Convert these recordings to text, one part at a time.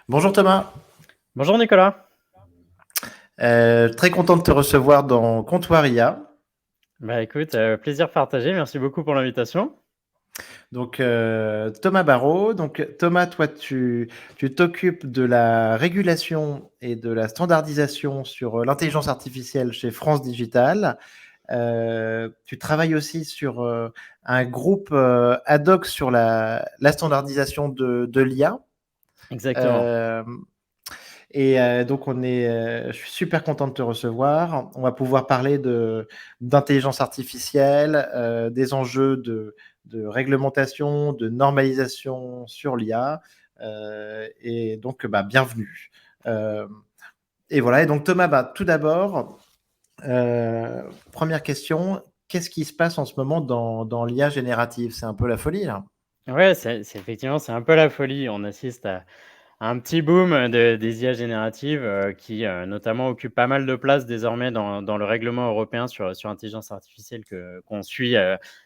Bonjour Thomas. Bonjour Nicolas. Très content de te recevoir dans Comptoir IA. Bah écoute, plaisir partagé, merci beaucoup pour l'invitation. Donc Thomas Barrault. Donc Thomas, toi tu t'occupes de la régulation et de la standardisation sur l'intelligence artificielle chez France Digital. Tu travailles aussi sur un groupe ad hoc sur la standardisation de l'IA. Exactement. Donc je suis super content de te recevoir. On va pouvoir parler d'intelligence artificielle, des enjeux de réglementation, de normalisation sur l'IA. Et donc, bienvenue. Euh, et voilà. Et donc, Thomas, tout d'abord, première question, qu'est-ce qui se passe en ce moment dans l'IA générative? C'est un peu la folie, là. Ouais, c'est effectivement, c'est un peu la folie. On assiste à un petit boom des IA génératives qui notamment occupent pas mal de place désormais dans le règlement européen sur l'intelligence artificielle qu'on suit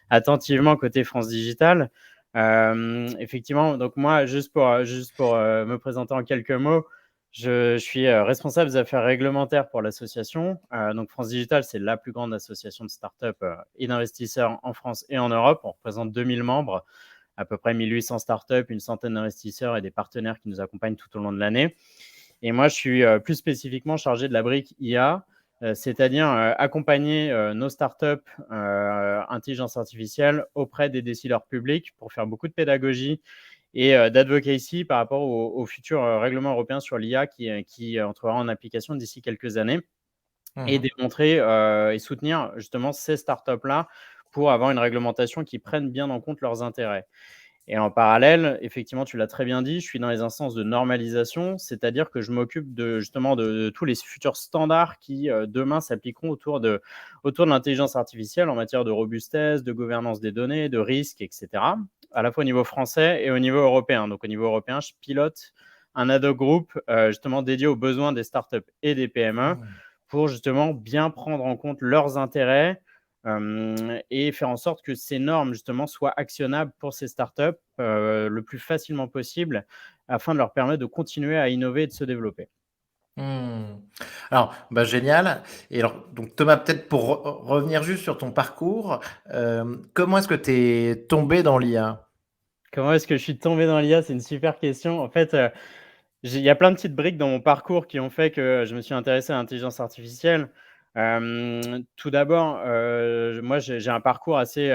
attentivement côté France Digital. Effectivement, donc moi, juste pour me présenter en quelques mots, je suis responsable des affaires réglementaires pour l'association. Donc France Digital, c'est la plus grande association de startups et d'investisseurs en France et en Europe. On représente 2000 membres, à peu près 1800 startups, une centaine d'investisseurs et des partenaires qui nous accompagnent tout au long de l'année. Et moi, je suis plus spécifiquement chargé de la brique IA, c'est-à-dire accompagner nos startups intelligence artificielle auprès des décideurs publics pour faire beaucoup de pédagogie et d'advocacy par rapport au futur règlement européen sur l'IA qui entrera en application d'ici quelques années, et Mhm. démontrer et soutenir justement ces startups-là pour avoir une réglementation qui prenne bien en compte leurs intérêts. Et en parallèle, effectivement, tu l'as très bien dit, je suis dans les instances de normalisation, c'est-à-dire que je m'occupe justement de tous les futurs standards qui demain s'appliqueront autour de l'intelligence artificielle en matière de robustesse, de gouvernance des données, de risques, etc., à la fois au niveau français et au niveau européen. Donc au niveau européen, je pilote un ad hoc group justement dédié aux besoins des startups et des PME Mhm. pour justement bien prendre en compte leurs intérêts et faire en sorte que ces normes justement soient actionnables pour ces startups le plus facilement possible afin de leur permettre de continuer à innover et de se développer. Hmm. Alors, génial. Et alors, donc Thomas, peut-être pour revenir juste sur ton parcours, comment est-ce que tu es tombé dans l'IA? Comment est-ce que je suis tombé dans l'IA? C'est une super question. En fait, il y a plein de petites briques dans mon parcours qui ont fait que je me suis intéressé à l'intelligence artificielle. Tout d'abord, moi, j'ai un parcours assez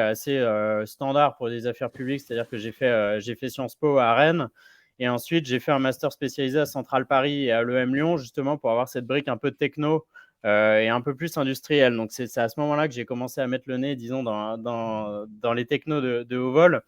standard pour les affaires publiques, c'est-à-dire que j'ai fait Sciences Po à Rennes. Et ensuite, j'ai fait un master spécialisé à Centrale Paris et à l'EM Lyon, justement pour avoir cette brique un peu techno et un peu plus industrielle. Donc, c'est à ce moment-là que j'ai commencé à mettre le nez, disons, dans les technos de haut vol.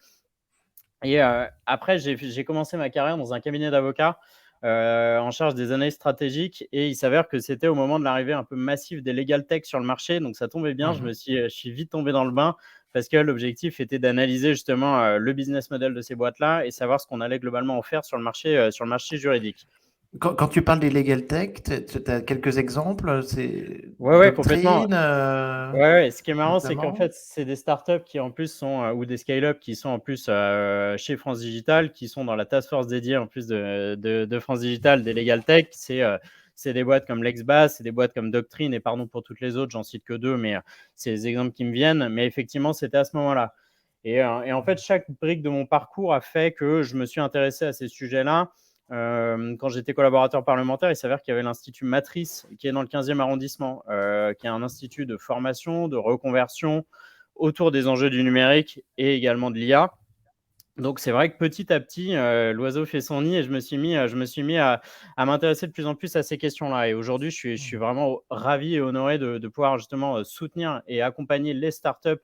Et après, j'ai commencé ma carrière dans un cabinet d'avocats en charge des analyses stratégiques. Et il s'avère que c'était au moment de l'arrivée un peu massive des legal tech sur le marché. Donc ça tombait bien, Mhm. je suis vite tombé dans le bain parce que l'objectif était d'analyser justement le business model de ces boîtes-là et savoir ce qu'on allait globalement en faire sur le marché juridique. Quand tu parles des legal tech, tu as quelques exemples? C'est Ouais, ouais, complètement. doctrine, Ouais, ouais, ce qui est marrant, c'est qu'en notamment? fait, c'est des startups qui en plus sont, ou des scale-up qui sont en plus chez France Digital, qui sont dans la task force dédiée en plus de France Digital, des Legal Tech. C'est des boîtes comme Lexbase, c'est des boîtes comme Doctrine, et pardon pour toutes les autres, j'en cite que deux, mais c'est les exemples qui me viennent. Mais effectivement, c'était à ce moment-là. Et en fait, chaque brique de mon parcours a fait que je me suis intéressé à ces sujets-là. Quand j'étais collaborateur parlementaire, il s'avère qu'il y avait l'Institut Matrice qui est dans le 15e arrondissement, qui est un institut de formation, de reconversion autour des enjeux du numérique et également de l'IA. Donc c'est vrai que petit à petit, l'oiseau fait son nid et je me suis mis à m'intéresser de plus en plus à ces questions-là. Et aujourd'hui, je suis vraiment ravi et honoré de pouvoir justement soutenir et accompagner les startups,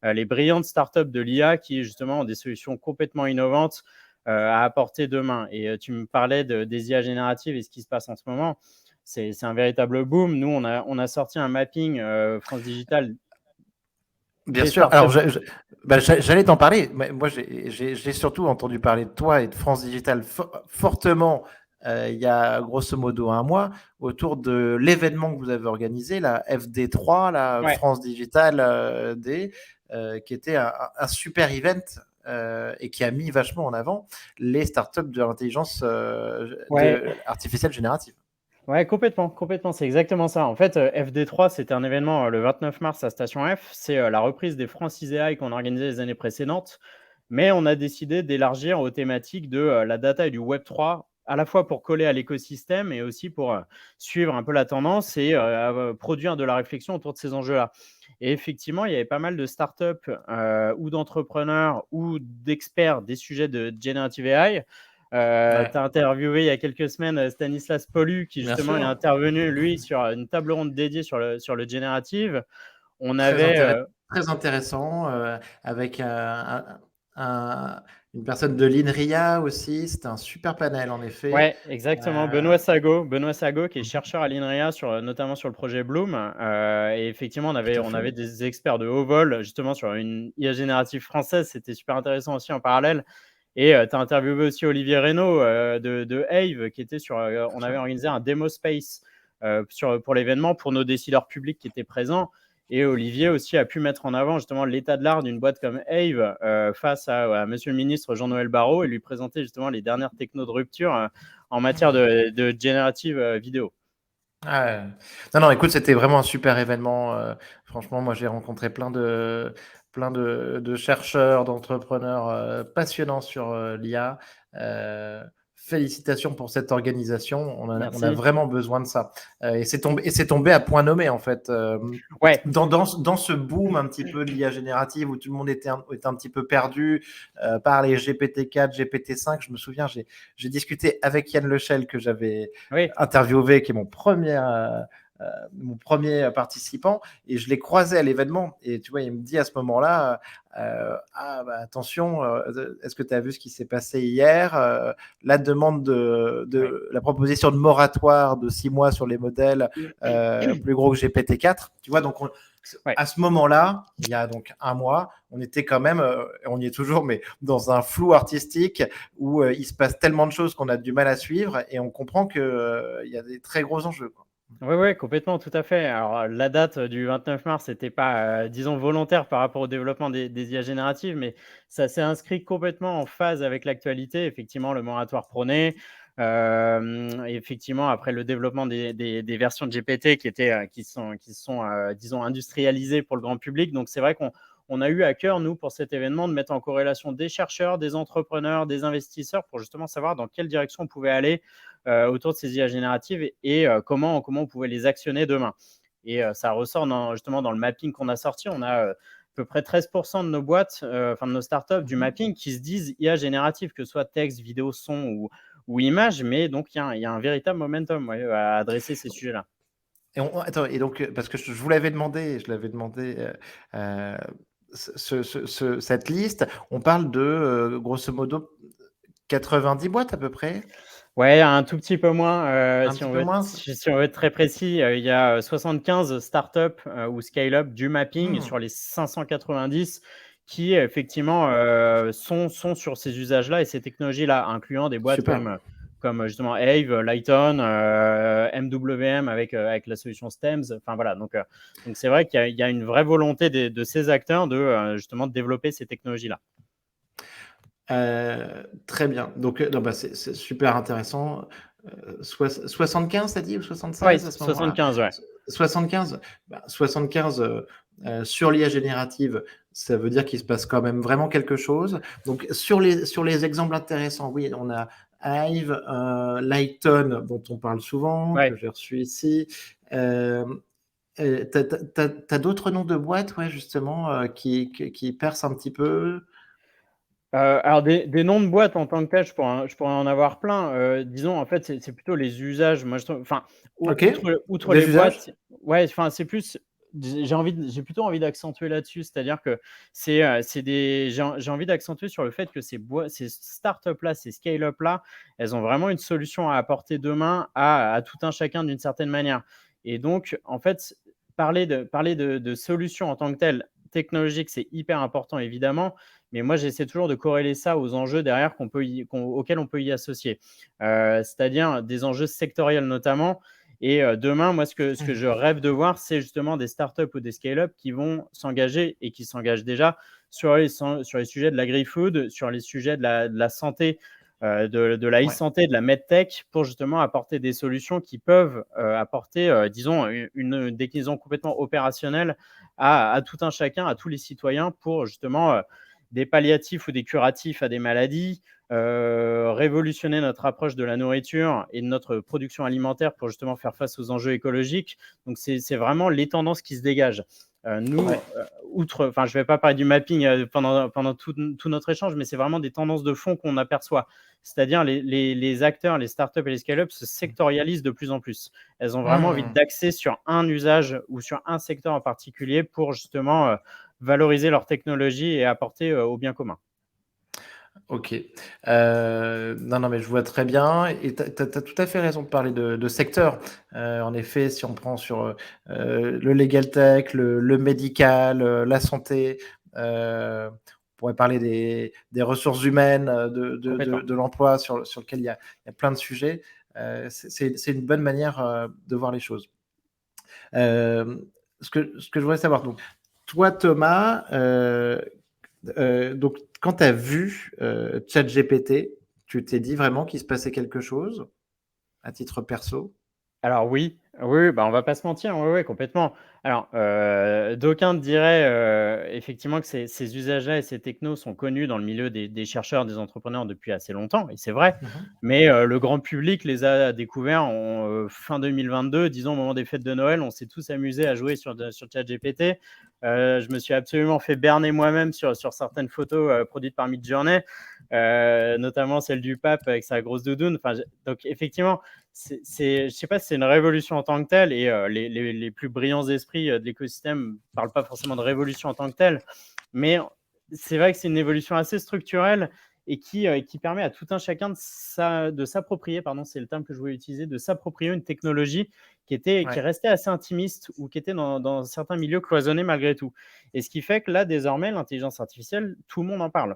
les brillantes startups de l'IA qui justement ont des solutions complètement innovantes à apporter demain. Et tu me parlais des IA génératives et ce qui se passe en ce moment. C'est un véritable boom. Nous, on a sorti un mapping France Digital Bien des sûr. Alors, startups. j'allais t'en parler. Mais moi, j'ai surtout entendu parler de toi et de France Digital fortement il y a grosso modo un mois autour de l'événement que vous avez organisé, la FD3, la Ouais, France Digital D, qui était un super event et qui a mis vachement en avant les startups de l'intelligence Ouais, artificielle générative. ouais, complètement, complètement, c'est exactement ça. En fait, FD3, c'était un événement le 29 mars à Station F. C'est la reprise des Francis AI qu'on organisait les années précédentes, mais on a décidé d'élargir aux thématiques de la data et du Web3, à la fois pour coller à l'écosystème et aussi pour suivre un peu la tendance et produire de la réflexion autour de ces enjeux-là. Et effectivement, il y avait pas mal de startups ou d'entrepreneurs ou d'experts des sujets de Generative AI. Tu Ouais, as interviewé il y a quelques semaines Stanislas Polu, qui bien justement est sûr. intervenu, lui, sur une table ronde dédiée sur le générative. On Très avait, intéressant, très intéressant, avec un une personne de l'INRIA aussi. C'était un super panel en effet. ouais, exactement, Heu, Benoît Sago, qui est mmh chercheur à l'INRIA, notamment sur le projet Bloom. Et effectivement, Tout à on fait. avait des experts de haut vol, justement, sur une IA générative française. C'était super intéressant aussi en parallèle. Et tu as interviewé aussi Olivier Reynaud de Ave, qui était Bien on avait sûr. organisé un démo space pour l'événement, pour nos décideurs publics qui étaient présents. Et Olivier aussi a pu mettre en avant justement l'état de l'art d'une boîte comme Ave face à Monsieur le ministre Jean-Noël Barrot, et lui présenter justement les dernières technos de rupture en matière de générative vidéo. Ah ouais. Non, non, écoute, c'était vraiment un super événement. Franchement, moi, j'ai rencontré plein de chercheurs, d'entrepreneurs passionnants sur l'IA. Euh, Félicitations pour cette organisation. On a Merci. vraiment besoin de ça. Et c'est tombé à point nommé, en fait. Ouais, Dans ce boom un petit peu de l'IA générative où tout le monde était un petit peu perdu par les GPT-4, GPT-5, je me souviens, j'ai discuté avec Yann Lechel que j'avais oui, interviewé, qui est mon premier participant, et je l'ai croisé à l'événement. Et tu vois, il me dit à ce moment-là, ah bah attention, est-ce que tu as vu ce qui s'est passé hier? La demande oui. de la proposition de moratoire de 6 mois sur les modèles plus gros que GPT-4. Tu vois, donc Ouais. à ce moment-là, il y a donc un mois, on était quand même, on y est toujours, mais dans un flou artistique où il se passe tellement de choses qu'on a du mal à suivre, et on comprend qu'il y a des très gros enjeux, quoi. Oui, ouais, complètement, tout à fait. Alors, la date du 29 mars n'était pas, disons, volontaire par rapport au développement des IA génératives, mais ça s'est inscrit complètement en phase avec l'actualité. Effectivement, le moratoire prôné, effectivement, après le développement des versions de GPT qui sont disons, industrialisées pour le grand public. Donc, c'est vrai qu'on a eu à cœur, nous, pour cet événement, de mettre en corrélation des chercheurs, des entrepreneurs, des investisseurs, pour justement savoir dans quelle direction on pouvait aller autour de ces IA génératives et comment on pouvait les actionner demain. Et ça ressort justement dans le mapping qu'on a sorti. On a à peu près 13% de nos boîtes, enfin de nos startups du Mhm. mapping qui se disent IA générative, que ce soit texte, vidéo, son ou image. Mais donc, il y a un véritable momentum, ouais, à adresser ces sujets-là. Attends, et donc, parce que je vous l'avais demandé, je l'avais demandé, euh, cette liste, on parle de, grosso modo, 90 boîtes à peu près, Ouais, un tout petit peu moins, un petit peu moins. si on veut être très précis, il y a 75 startups ou scale-up du mapping Hmm, sur les 590 qui effectivement sont sur ces usages-là et ces technologies-là, incluant des boîtes super. comme justement Ave, Lighton, MWM avec la solution STEMS. Enfin voilà, donc c'est vrai qu'il y a une vraie volonté de ces acteurs de justement de développer ces technologies-là. Très bien. Donc, non, bah, c'est super intéressant. 75, t'as dit, ou Oui, 76 à ce moment-là? 75, ouais. 75, bah, 75 sur l'IA générative, ça veut dire qu'il se passe quand même vraiment quelque chose. Donc, sur les exemples intéressants, oui, on a Hive, Lighton, dont on parle souvent, que Ouais. j'ai reçu ici. Euh, t'as d'autres noms de boîtes, ouais, justement, qui percent un petit peu? Alors des noms de boîtes en tant que tel, je pourrais en avoir plein. Disons, en fait, c'est plutôt les usages. Moi, je trouve enfin, Ok. outre les Des usages? boîtes, ouais, enfin, c'est plus j'ai plutôt envie d'accentuer là-dessus. C'est-à-dire que c'est des j'ai envie d'accentuer sur le fait que ces startups-là, ces scale-up-là, elles ont vraiment une solution à apporter demain à tout un chacun d'une certaine manière. Et donc, en fait, parler de solutions en tant que telles, technologiques, c'est hyper important évidemment, mais moi, j'essaie toujours de corréler ça aux enjeux derrière auxquels on peut y associer. C'est-à-dire des enjeux sectoriels notamment. Et demain, moi, ce que je rêve de voir, c'est justement des startups ou des scale-up qui vont s'engager et qui s'engagent déjà sur les sujets de l'agri-food, sur les sujets de la santé, de la Ouais. e-santé, de la medtech, pour justement apporter des solutions qui peuvent apporter, disons, une déclinaison complètement opérationnelle à tout un chacun, à tous les citoyens, pour justement des palliatifs ou des curatifs à des maladies, révolutionner notre approche de la nourriture et de notre production alimentaire pour justement faire face aux enjeux écologiques. Donc, c'est vraiment les tendances qui se dégagent. Nous, Ouais. enfin, je ne vais pas parler du mapping pendant tout notre échange, mais c'est vraiment des tendances de fond qu'on aperçoit. C'est-à-dire les acteurs, les startups et les scale-up se sectorialisent de plus en plus. Elles ont vraiment envie Mmh. d'axer sur un usage ou sur un secteur en particulier pour justement valoriser leur technologie et apporter au bien commun. OK. Non, non, mais je vois très bien et tu as tout à fait raison de parler de secteur. En effet, si on prend sur, le legal tech, le médical, la santé, on pourrait parler des ressources humaines, Complètement. de l'emploi sur lequel il y a plein de sujets. C'est une bonne manière, de voir les choses. Ce que je voudrais savoir donc, toi Thomas, donc quand tu as vu, ChatGPT, tu t'es dit vraiment qu'il se passait quelque chose, à titre perso? Alors oui, oui, bah, on va pas se mentir, oui, oui, complètement. Alors, d'aucuns diraient, effectivement que ces usages-là et ces technos sont connus dans le milieu des chercheurs, des entrepreneurs depuis assez longtemps et c'est vrai. Mmh mh. Mais, le grand public les a découverts en, fin 2022, disons au moment des fêtes de Noël. On s'est tous amusés à jouer sur ChatGPT. Je me suis absolument fait berner moi-même sur certaines photos, produites par Midjourney, notamment celle du pape avec sa grosse doudoune. Enfin, je donc effectivement, je ne sais pas si c'est une révolution en tant que telle, et les plus brillants esprits de l'écosystème ne parlent pas forcément de révolution en tant que telle, mais c'est vrai que c'est une évolution assez structurelle et qui permet à tout un chacun de s'approprier, pardon, c'est le terme que je voulais utiliser, de s'approprier une technologie qui Ouais. restait assez intimiste ou qui était dans certains milieux cloisonnés malgré tout. Et ce qui fait que là, désormais, l'intelligence artificielle, tout le monde en parle.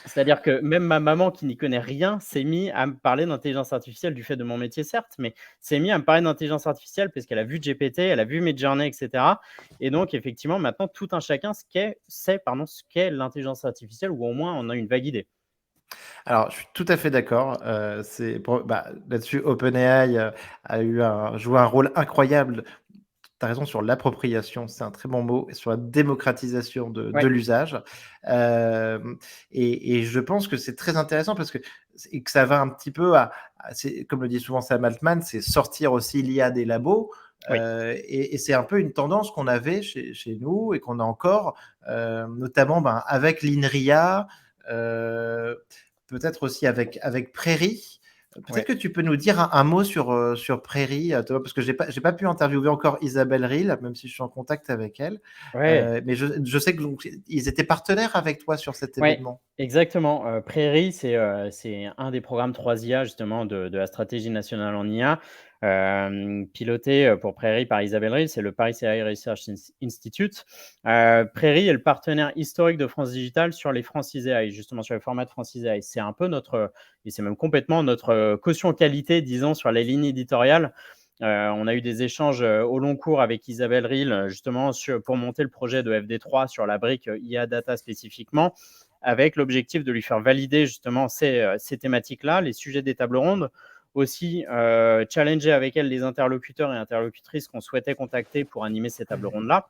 C'est-à-dire que même ma maman qui n'y connaît rien s'est mise à me parler d'intelligence artificielle du fait de mon métier, certes, mais s'est mise à me parler d'intelligence artificielle parce qu'elle a vu GPT, elle a vu Midjourney, et cetera. Et donc effectivement, maintenant, tout un chacun sait, pardon, ce qu'est l'intelligence artificielle, ou au moins on a une vague idée. Alors, je suis tout à fait d'accord, c'est pour bah, là-dessus, OpenAI, a joué un rôle incroyable. Tu as raison sur l'appropriation, c'est un très bon mot, et sur la démocratisation de Ouais, l'usage. Hem et je pense que c'est très intéressant parce que ça va un petit peu c'est comme le dit souvent Sam Altman, c'est sortir aussi l'IA des labos, oui. et c'est un peu une tendance qu'on avait chez nous et qu'on a encore, notamment, ben, avec l'INRIA, heu, peut-être aussi avec Prairie. Peut-être Ouais. que tu peux nous dire un mot sur Prairie, Thomas, parce que j'ai pas pu interviewer encore Isabelle Rille, même si je suis en contact avec elle. Ouais. Mais je sais que donc ils étaient partenaires avec toi sur cet Ouais, événement? exactement. Prairie, c'est un des programmes 3IA justement de la stratégie nationale en IA, piloté, pour Prairie par Isabelle Rille, c'est le Paris AI Research Institute. Prairie est le partenaire historique de France Digital sur les Francisai, justement sur les formats de Francisai. C'est un peu et c'est même complètement notre, caution qualité, disons, sur les lignes éditoriales. On a eu des échanges, au long cours avec Isabelle Rille, justement pour monter le projet de FD3 sur la brique, IA Data spécifiquement, avec l'objectif de lui faire valider justement ces thématiques-là, les sujets des tables rondes, aussi challenger avec elle les interlocuteurs et interlocutrices qu'on souhaitait contacter pour animer ces tables rondes-là.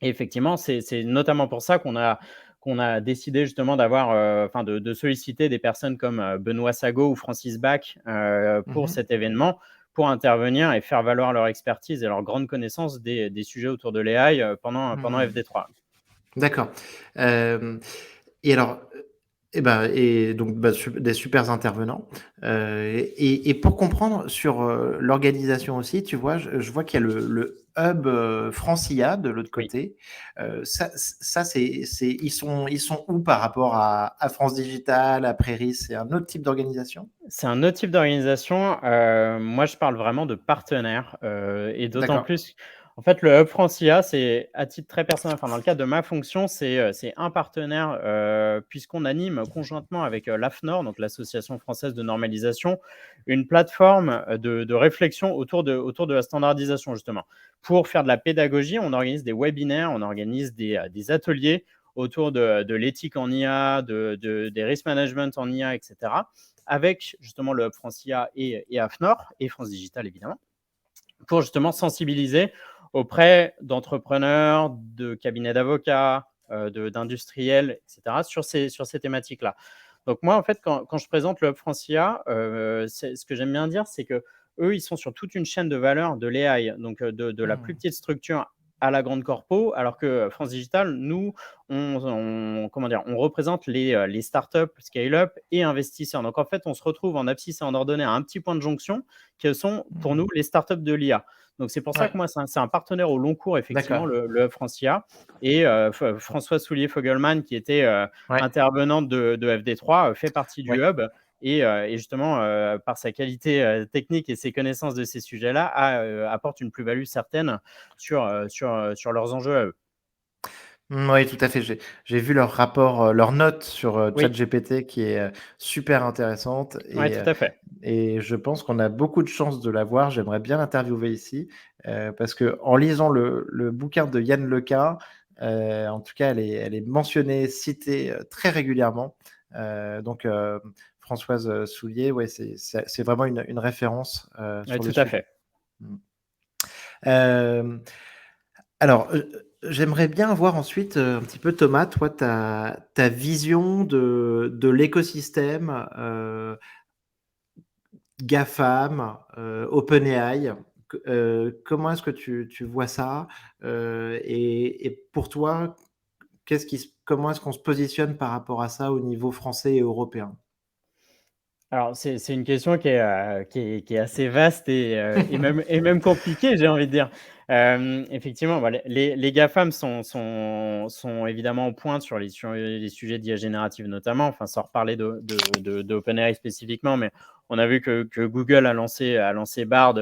Et effectivement, c'est notamment pour ça qu'on a décidé justement de solliciter des personnes comme Benoît Sago ou Francis Bach pour Mmh. cet événement, pour intervenir et faire valoir leur expertise et leur grande connaissance des sujets autour de l'AI pendant Mmh. FD3. D'accord. Hem et alors, et donc bah, des supers intervenants, et pour comprendre sur, l'organisation aussi, tu vois? Je vois qu'il y a le hub, Francia de l'autre Oui. côté. Ça ils sont où par rapport à France Digital, à Prairie? C'est un autre type d'organisation? C'est un autre type d'organisation. Moi, je parle vraiment de partenaires, et d'autant D'accord. plus, En fait, le Hub France IA, c'est à titre très personnel, enfin, dans le cadre de ma fonction, c'est un partenaire, puisqu'on anime conjointement avec l'AFNOR, donc l'Association française de normalisation, une plateforme de réflexion autour de la standardisation, justement. Pour faire de la pédagogie, on organise des webinaires, on organise des ateliers autour de l'éthique en IA, des risk management en IA, etc., avec justement le Hub France IA et AFNOR, et France Digital, évidemment, pour justement sensibiliser auprès d'entrepreneurs, de cabinets d'avocats, d'industriels, etc., sur ces thématiques-là. Donc moi, en fait, quand je présente le Hub France IA, ce que j'aime bien dire, c'est que eux, ils sont sur toute une chaîne de valeur de l'AI, donc de la plus petite structure à la grande corpo, alors que France Digital, nous, on représente les startups, scale-up et investisseurs. Donc en fait, on se retrouve en abscisse et en ordonnée à un petit point de jonction, qui sont pour nous les startups de l'IA. Donc c'est pour ça que Ouais, moi, c'est un partenaire au long cours, effectivement, d'accord. le Hub France IA. Et François Soulier-Fogelman, qui était Ouais. intervenante de FD3, fait partie du Ouais. Hub. Et justement, par sa qualité technique et ses connaissances de ces sujets-là, apporte une plus-value certaine sur leurs enjeux à eux. Oui, tout à fait. J'ai vu leur rapport, leur note sur, Oui, ChatGPT qui est, super intéressante ouais, tout à fait. et je pense qu'on a beaucoup de chance de l'avoir. J'aimerais bien l'interviewer ici, parce qu'en lisant le bouquin de Yann Lequin, en tout cas, elle est mentionnée, citée, très régulièrement. Donc, Françoise, Soulier, ouais, c'est vraiment une référence, Ouais, sur le tout à sujet. fait. Mmh. Hem Alors, j'aimerais bien avoir ensuite, un petit peu Thomas, toi, ta vision de l'écosystème, GAFAM, OpenAI. Comment est-ce que tu vois ça? Et pour toi, comment est-ce qu'on se positionne par rapport à ça au niveau français et européen? Alors, c'est une question qui est assez vaste et même compliquée, j'ai envie de dire. Effectivement, bah, les GAFAM sont évidemment en pointe sur les sujets d'IA générative notamment, enfin, sans reparler d'OpenAI spécifiquement, mais on a vu que Google a lancé Bard,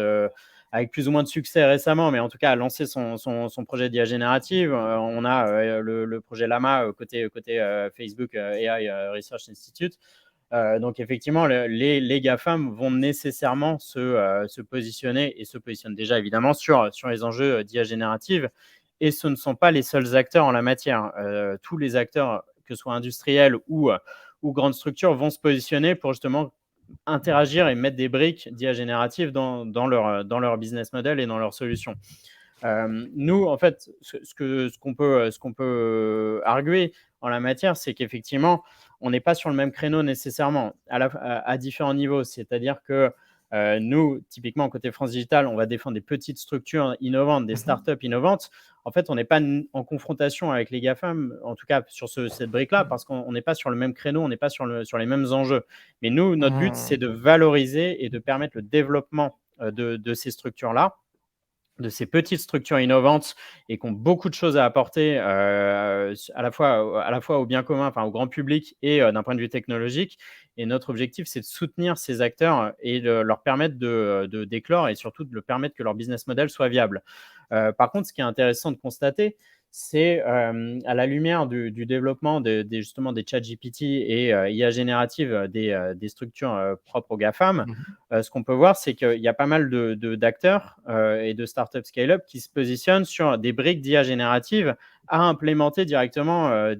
avec plus ou moins de succès récemment, mais en tout cas a lancé son projet d'IA générative. On a le projet Llama côté Facebook AI Research Institute. Donc effectivement, les GAFAM vont nécessairement se positionner et se positionnent déjà évidemment sur les enjeux d'IA générative. Et ce ne sont pas les seuls acteurs en la matière. Tous les acteurs, que ce soit industriels ou grandes structures, vont se positionner pour justement interagir et mettre des briques d'IA générative dans leur business model et dans leurs solutions. Nous, en fait, ce qu'on peut arguer en la matière, c'est qu'effectivement, on n'est pas sur le même créneau nécessairement à différents niveaux. C'est-à-dire que nous, typiquement, côté France Digital, on va défendre des petites structures innovantes, des Mmh. startups innovantes. En fait, on n'est pas en confrontation avec les GAFAM, en tout cas sur cette brique-là, parce qu'on n'est pas sur le même créneau, on n'est pas sur les mêmes enjeux. Mais nous, notre but, c'est Mmh. de valoriser et de permettre le développement de ces structures-là, de ces petites structures innovantes et qui ont beaucoup de choses à apporter à la fois au bien commun, enfin au grand public et d'un point de vue technologique. Et notre objectif, c'est de soutenir ces acteurs et de leur permettre de d'éclore et surtout de leur permettre que leur business model soit viable. Par contre, ce qui est intéressant de constater, c'est à la lumière du développement justement des ChatGPT et IA générative des structures propres aux GAFAM. Mmh. Ce qu'on peut voir, c'est qu'il y a pas mal d'acteurs et de startups scale-up qui se positionnent sur des briques d'IA générative à implémenter directement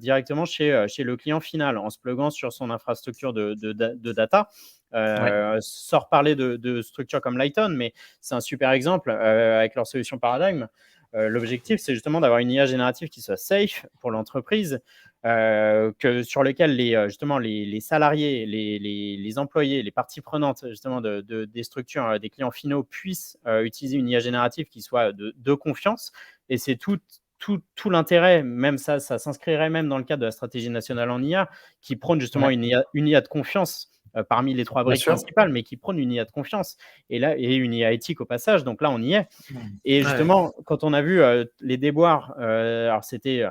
chez le client final en se pluguant sur son infrastructure de data. Ouais. Sans reparler de structures comme Lighton, mais c'est un super exemple avec leur solution Paradigm. L'objectif, c'est justement d'avoir une IA générative qui soit safe pour l'entreprise, sur lequel justement les salariés, les employés, les parties prenantes justement des structures, des clients finaux puissent utiliser une IA générative qui soit de confiance. Et c'est tout l'intérêt, même ça s'inscrirait même dans le cadre de la stratégie nationale en IA, qui prône justement Ouais. une IA de confiance parmi les trois Bien briques sûr. principales, mais qui prône une IA de confiance. Et une IA éthique au passage. Donc là, on y est. Mmh. Et Ouais. justement, quand on a vu les déboires, alors c'était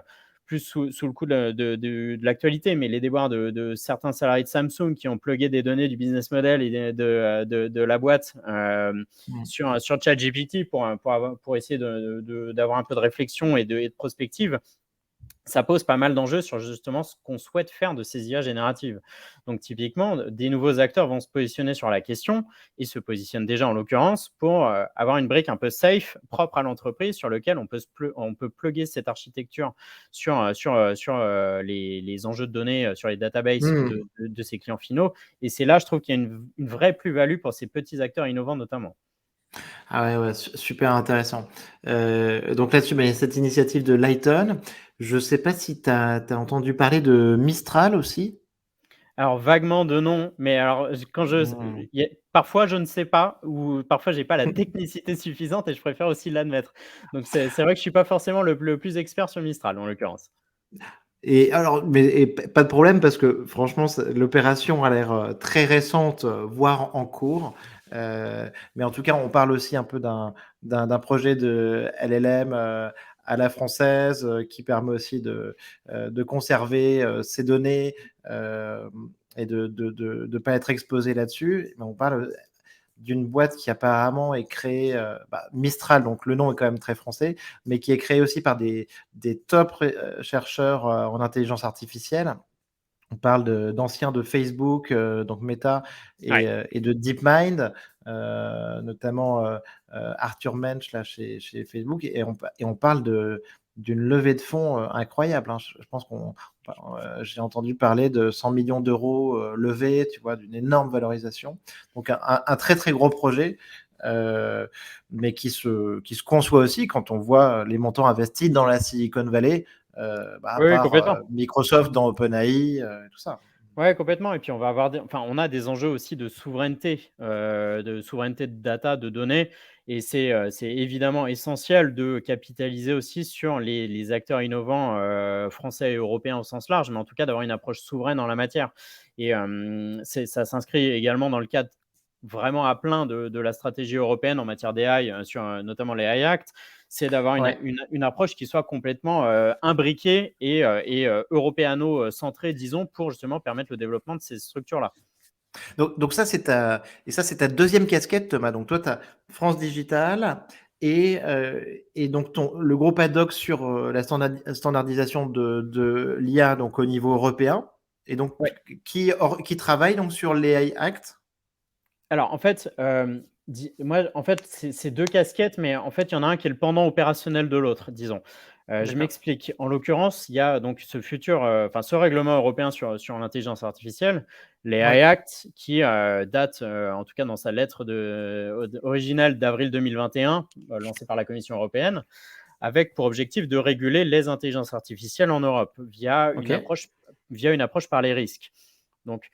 plus sous le coup de l'actualité, mais les déboires de certains salariés de Samsung qui ont plugué des données du business model et de la boîte sur ChatGPT pour essayer d'avoir un peu de réflexion et de prospective, ça pose pas mal d'enjeux sur justement ce qu'on souhaite faire de ces IA génératives. Donc typiquement, des nouveaux acteurs vont se positionner sur la question. Ils se positionnent déjà en l'occurrence pour avoir une brique un peu safe, propre à l'entreprise, sur lequel on peut plugger cette architecture sur les enjeux de données, sur les databases de ses clients finaux. Et c'est là, je trouve qu'il y a une vraie plus-value pour ces petits acteurs innovants notamment. Ah ouais, ouais, super intéressant. Donc là-dessus, il y a cette initiative de Lighton. Je ne sais pas si tu as entendu parler de Mistral aussi. Alors vaguement de nom, mais alors parfois je ne sais pas, ou parfois j'ai pas la technicité suffisante et je préfère aussi l'admettre. Donc c'est vrai que je suis pas forcément le plus expert sur Mistral en l'occurrence. Et alors, pas de problème parce que franchement, l'opération a l'air très récente, voire en cours. Mais en tout cas, on parle aussi un peu d'un projet de LLM à la française qui permet aussi de conserver ces données et de pas être exposé là-dessus. Mais on parle d'une boîte qui apparemment est créée, Mistral, donc le nom est quand même très français, mais qui est créée aussi par des top chercheurs en intelligence artificielle. On parle d'anciens de Facebook, donc Meta, Ouais. et de DeepMind, notamment Arthur Mensch là, chez Facebook, et on parle d'une levée de fonds incroyable. Hein. Je pense j'ai entendu parler de 100 millions d'euros levés, tu vois, d'une énorme valorisation. Donc un très très gros projet, mais qui se conçoit aussi quand on voit les montants investis dans la Silicon Valley. À Oui, part complètement. Microsoft dans OpenAI, tout ça. Ouais, complètement. Et puis on a des enjeux aussi de souveraineté de data, de données. Et c'est évidemment essentiel de capitaliser aussi sur les acteurs innovants français et européens au sens large, mais en tout cas d'avoir une approche souveraine en la matière. Et ça s'inscrit également dans le cadre vraiment à plein de la stratégie européenne en matière d'AI, sur notamment les AI Act, c'est d'avoir Ouais. une approche qui soit complètement imbriquée et européano-centrée, disons, pour justement permettre le développement de ces structures-là. Donc ça, c'est ta deuxième casquette, Thomas. Donc toi, tu as France Digital et donc le groupe ad hoc sur la standardisation de l'IA donc au niveau européen, et donc Ouais. qui travaille donc sur l'AI Act. Alors, en fait, moi, en fait, c'est 2 casquettes, mais en fait, il y en a un qui est le pendant opérationnel de l'autre, disons. Je D'accord. m'explique. En l'occurrence, il y a donc ce règlement européen sur l'intelligence artificielle, les Oui. AI Act, qui date, en tout cas dans sa lettre originale d'avril 2021, lancée par la Commission européenne, avec pour objectif de réguler les intelligences artificielles en Europe Ok. via une approche par les risques. Donc,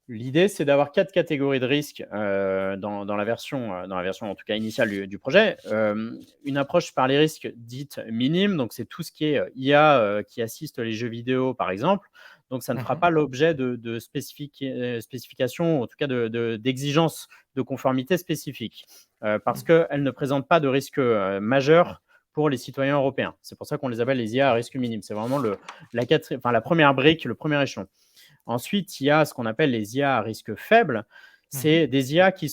l'idée, c'est d'avoir 4 catégories de risques dans la version en tout cas initiale du projet. Une approche par les risques dite minime, donc c'est tout ce qui est IA qui assiste les jeux vidéo, par exemple. Donc ça ne fera Mhm. pas l'objet de spécifications, en tout cas d'exigences de conformité spécifiques, parce qu'elles ne présentent pas de risque majeur pour les citoyens européens. C'est pour ça qu'on les appelle les IA à risque minime. C'est vraiment la première brique, le premier échelon. Ensuite, il y a ce qu'on appelle les IA à risque faible. Mhm. C'est des IA qui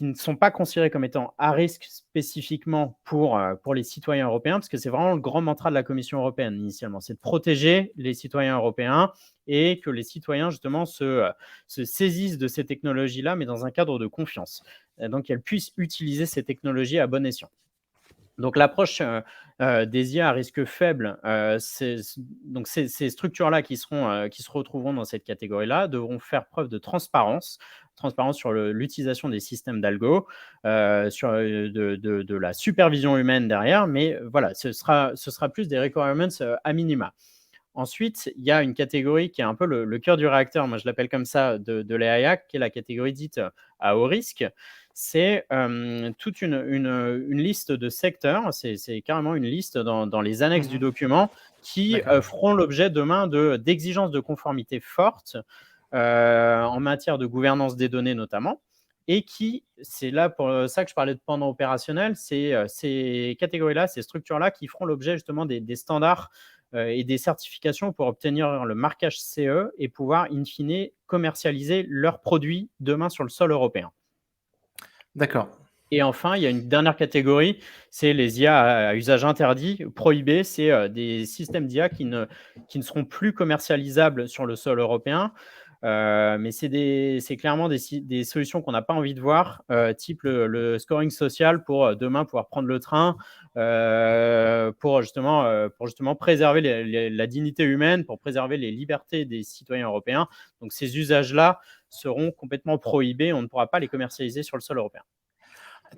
ne sont pas considérées comme étant à risque spécifiquement pour les citoyens européens, parce que c'est vraiment le grand mantra de la Commission européenne initialement, c'est de protéger les citoyens européens et que les citoyens justement se saisissent de ces technologies-là, mais dans un cadre de confiance. Donc, qu'elles puissent utiliser ces technologies à bon escient. Donc l'approche des IA à risque faible, donc ces structures-là qui se retrouveront dans cette catégorie-là devront faire preuve de transparence sur l'utilisation des systèmes d'algo, sur de la supervision humaine derrière, mais voilà, ce sera plus des requirements à minima. Ensuite, il y a une catégorie qui est un peu le cœur du réacteur, moi je l'appelle comme ça, de l'AI Act, qui est la catégorie dite à haut risque. C'est toute une liste de secteurs, c'est carrément une liste dans les annexes du Mhm. document qui D'accord. feront l'objet demain d'exigences de conformité fortes en matière de gouvernance des données notamment. Et c'est là pour ça que je parlais de pendant opérationnel, c'est ces catégories-là, ces structures-là qui feront l'objet justement des standards et des certifications pour obtenir le marquage CE et pouvoir, in fine, commercialiser leurs produits demain sur le sol européen. D'accord. Et enfin, il y a une dernière catégorie, c'est les IA à usage interdit, prohibé. C'est des systèmes d'IA qui ne seront plus commercialisables sur le sol européen. Mais c'est clairement des solutions qu'on n'a pas envie de voir, type le scoring social pour demain pouvoir prendre le train, pour justement préserver la dignité humaine, pour préserver les libertés des citoyens européens. Donc ces usages-là seront complètement prohibés. On ne pourra pas les commercialiser sur le sol européen.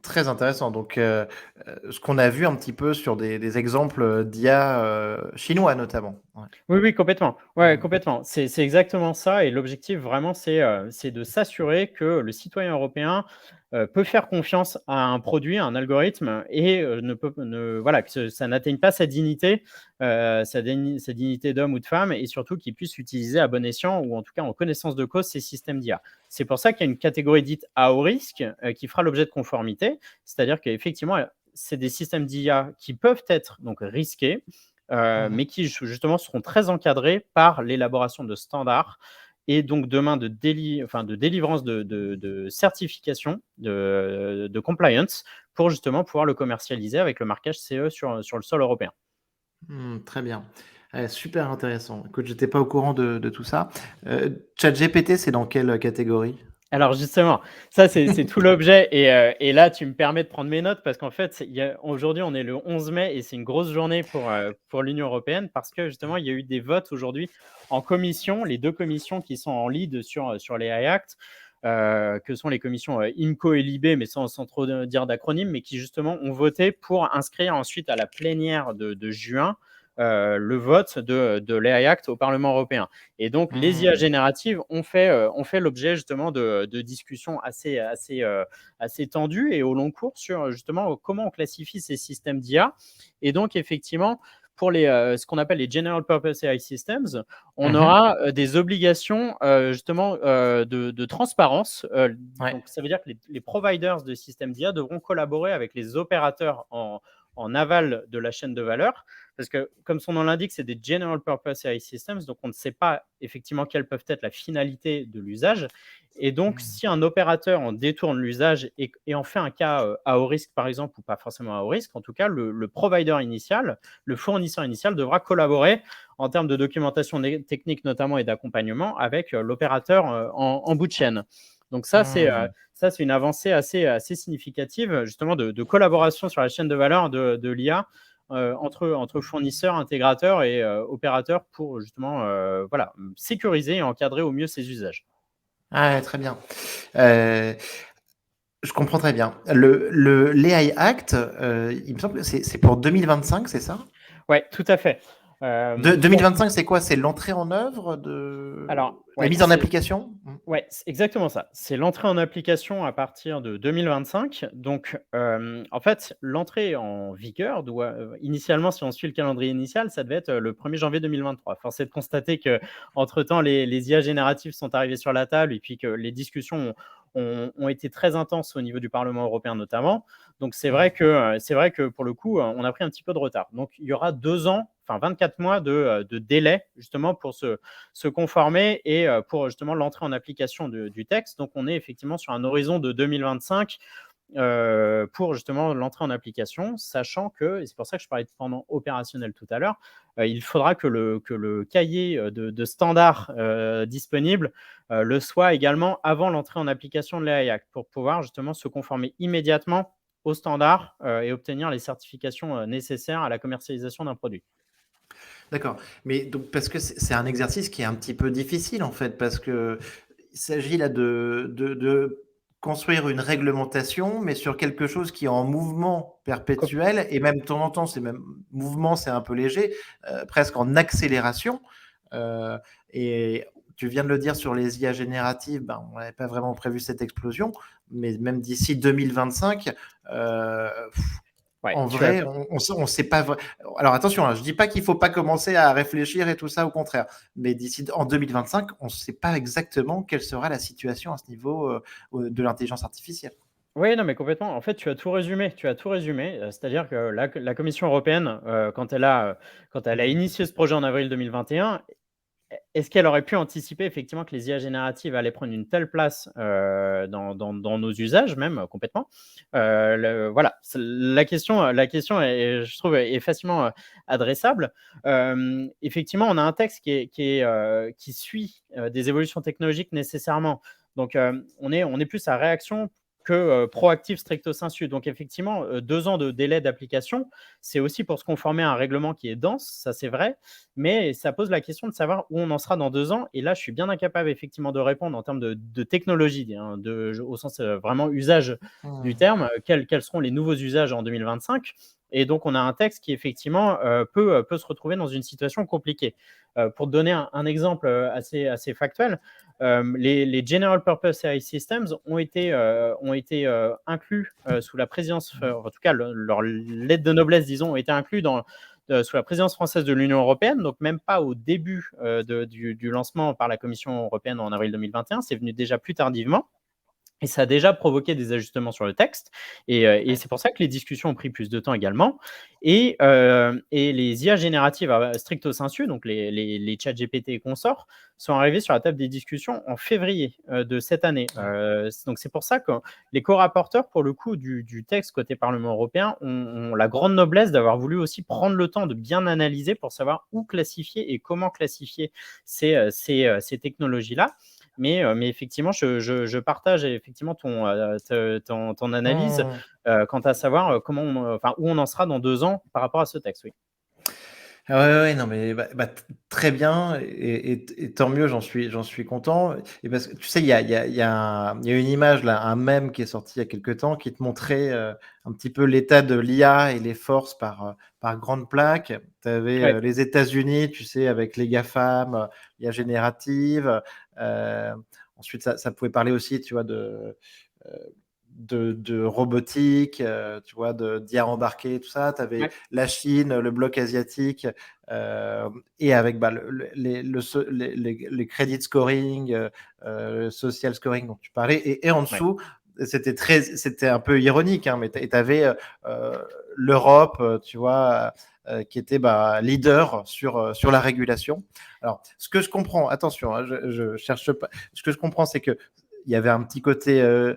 Très intéressant. Donc, ce qu'on a vu un petit peu sur des exemples d'IA chinois notamment. Ouais. Oui, oui, complètement. Ouais, Mmh. complètement. C'est exactement ça et l'objectif vraiment, c'est de s'assurer que le citoyen européen, peut faire confiance à un produit, à un algorithme et voilà, que ça n'atteigne pas sa dignité, sa dignité d'homme ou de femme et surtout qu'il puisse utiliser à bon escient ou en tout cas en connaissance de cause ces systèmes d'IA. C'est pour ça qu'il y a une catégorie dite à haut risque, qui fera l'objet de conformité. C'est-à-dire qu'effectivement, c'est des systèmes d'IA qui peuvent être donc risqués, Mmh. mais qui justement seront très encadrés par l'élaboration de standards et donc demain de délivrance de certification, de compliance pour justement pouvoir le commercialiser avec le marquage CE sur le sol européen. Très bien. Super intéressant. Écoute, j'étais pas au courant de tout ça. ChatGPT, c'est dans quelle catégorie? Alors justement, ça c'est tout l'objet et là tu me permets de prendre mes notes parce qu'en fait, aujourd'hui on est le 11 mai et c'est une grosse journée pour l'Union européenne parce que justement il y a eu des votes aujourd'hui en commission, les 2 commissions qui sont en lead sur les AI Act, que sont les commissions, IMCO et LIBE, mais sans trop dire d'acronyme, mais qui justement ont voté pour inscrire ensuite à la plénière de juin, le vote de l'AI Act au Parlement européen. Et donc, les IA Mmh. génératives ont fait l'objet justement de discussions assez tendues et au long cours sur justement comment on classifie ces systèmes d'IA. Et donc, effectivement, pour ce qu'on appelle les General Purpose AI Systems, on Mmh. aura des obligations justement de transparence. Ouais. Donc, ça veut dire que les providers de systèmes d'IA devront collaborer avec les opérateurs en aval de la chaîne de valeur. Parce que, comme son nom l'indique, c'est des General Purpose AI Systems, donc on ne sait pas effectivement quelle peuvent être la finalité de l'usage. Et donc, Mmh. si un opérateur en détourne l'usage et en fait un cas à haut risque, par exemple, ou pas forcément à haut risque, en tout cas, le provider initial, le fournisseur initial devra collaborer en termes de documentation technique notamment et d'accompagnement avec l'opérateur en bout de chaîne. Donc Mmh. ça, c'est une avancée assez significative justement de collaboration sur la chaîne de valeur de l'IA entre fournisseurs, intégrateurs et opérateurs pour justement voilà, sécuriser et encadrer au mieux ces usages. Ah ouais, très bien. Heu, je comprends très bien. Le l'AI Act, il me semble que c'est pour 2025, c'est ça? Ouais, tout à fait. De Pour 2025, c'est quoi? C'est l'entrée en œuvre de alors la ouais, mise en application? Mmh. ouais, c'est exactement ça. C'est l'entrée en application à partir de 2025. Donc, en fait, l'entrée en vigueur doit, initialement, si on suit le calendrier initial, ça devait être, le 1er janvier 2023. Force est de constater qu'entre-temps, les IA génératives sont arrivées sur la table et puis que les discussions ont été très intenses au niveau du Parlement européen notamment. Donc c'est vrai que pour le coup, on a pris un petit peu de retard. Donc il y aura 2 ans, enfin 24 mois de délai justement pour se conformer et pour justement l'entrée en application du texte. Donc, on est effectivement sur un horizon de 2025 pour justement l'entrée en application, sachant que, et c'est pour ça que je parlais de pendant opérationnel tout à l'heure, il faudra que le cahier de standards disponible le soit également avant l'entrée en application de l'AI Act pour pouvoir justement se conformer immédiatement aux standards et obtenir les certifications nécessaires à la commercialisation d'un produit. D'accord. Mais donc parce que c'est un exercice qui est un petit peu difficile en fait, parce qu'il s'agit là de construire une réglementation, mais sur quelque chose qui est en mouvement perpétuel et même de temps en temps, c'est même mouvement, c'est un peu léger, presque en accélération, heu et tu viens de le dire sur les IA génératives, ben, on n'avait pas vraiment prévu cette explosion, mais même d'ici 2025, heu Ouais, en tu as vrai, on sait pas vrai alors attention, hein, je dis pas qu'il faut pas commencer à réfléchir et tout ça, au contraire. Mais d'ici en 2025, on sait pas exactement quelle sera la situation à ce niveau, de l'intelligence artificielle. Oui, non, mais complètement. En fait, tu as tout résumé, tu as tout résumé. C'est-à-dire que la Commission européenne, quand elle a Mmh. initié ce projet en avril 2021, est-ce qu'elle aurait pu anticiper effectivement que les IA génératives allaient prendre une telle place, dans nos usages même, complètement? Voilà, c'est la question est je trouve est facilement, adressable. Effectivement, on a un texte qui suit, des évolutions technologiques nécessairement. Donc, on est plus à réaction que, proactif stricto sensu. Donc effectivement, 2 ans de délai d'application, c'est aussi pour se conformer à un règlement qui est dense, ça c'est vrai, mais ça pose la question de savoir où on en sera dans 2 ans. Et là, je suis bien incapable effectivement de répondre en termes de technologie, hein, au sens vraiment usage du Mmh. terme. Quels seront les nouveaux usages en 2025? Et donc, on a un texte qui effectivement peut se retrouver dans une situation compliquée. Pour te donner un exemple assez factuel, les General Purpose AI Systems ont été inclus sous la présidence, en tout cas, leur lettre de noblesse, disons, ont été inclus sous la présidence française de l'Union européenne, donc même pas au début du lancement par la Commission européenne en avril 2021, c'est venu déjà plus tardivement. Et ça a déjà provoqué des ajustements sur le texte. Et Ouais. c'est pour ça que les discussions ont pris plus de temps également. Et les IA génératives stricto sensu, donc les chats GPT et consorts, sont arrivés sur la table des discussions en février de cette année. Ouais. Donc c'est pour ça que les co-rapporteurs, pour le coup, du texte côté Parlement européen, ont la grande noblesse d'avoir voulu aussi prendre le temps de bien analyser pour savoir où classifier et comment classifier ces technologies-là. Mais effectivement, je partage effectivement ton analyse Mmh. quant à savoir enfin, où on en sera dans 2 ans par rapport à ce texte. Oui. Ah ouais, ouais, ouais, non, mais très bien et tant mieux, j'en suis content et parce que tu sais, il y a une image là, un mème qui est sorti il y a quelque temps qui te montrait, un petit peu l'état de l'IA et les forces par grandes plaques. Tu avais, Ouais, les États-Unis, tu sais, avec les GAFAM, l'IA générative, ensuite ça pouvait parler aussi, tu vois, de robotique, tu vois, d'IA embarquée, tout ça. Tu avais ouais, la Chine, le bloc asiatique, et avec les credit scoring, social scoring dont tu parlais. Et en ouais. dessous, c'était un peu ironique, hein, mais tu avais l'Europe, tu vois, qui était leader sur la régulation. Alors, ce que je comprends, attention, hein, je cherche pas, ce que je comprends, c'est que il y avait un petit côté euh,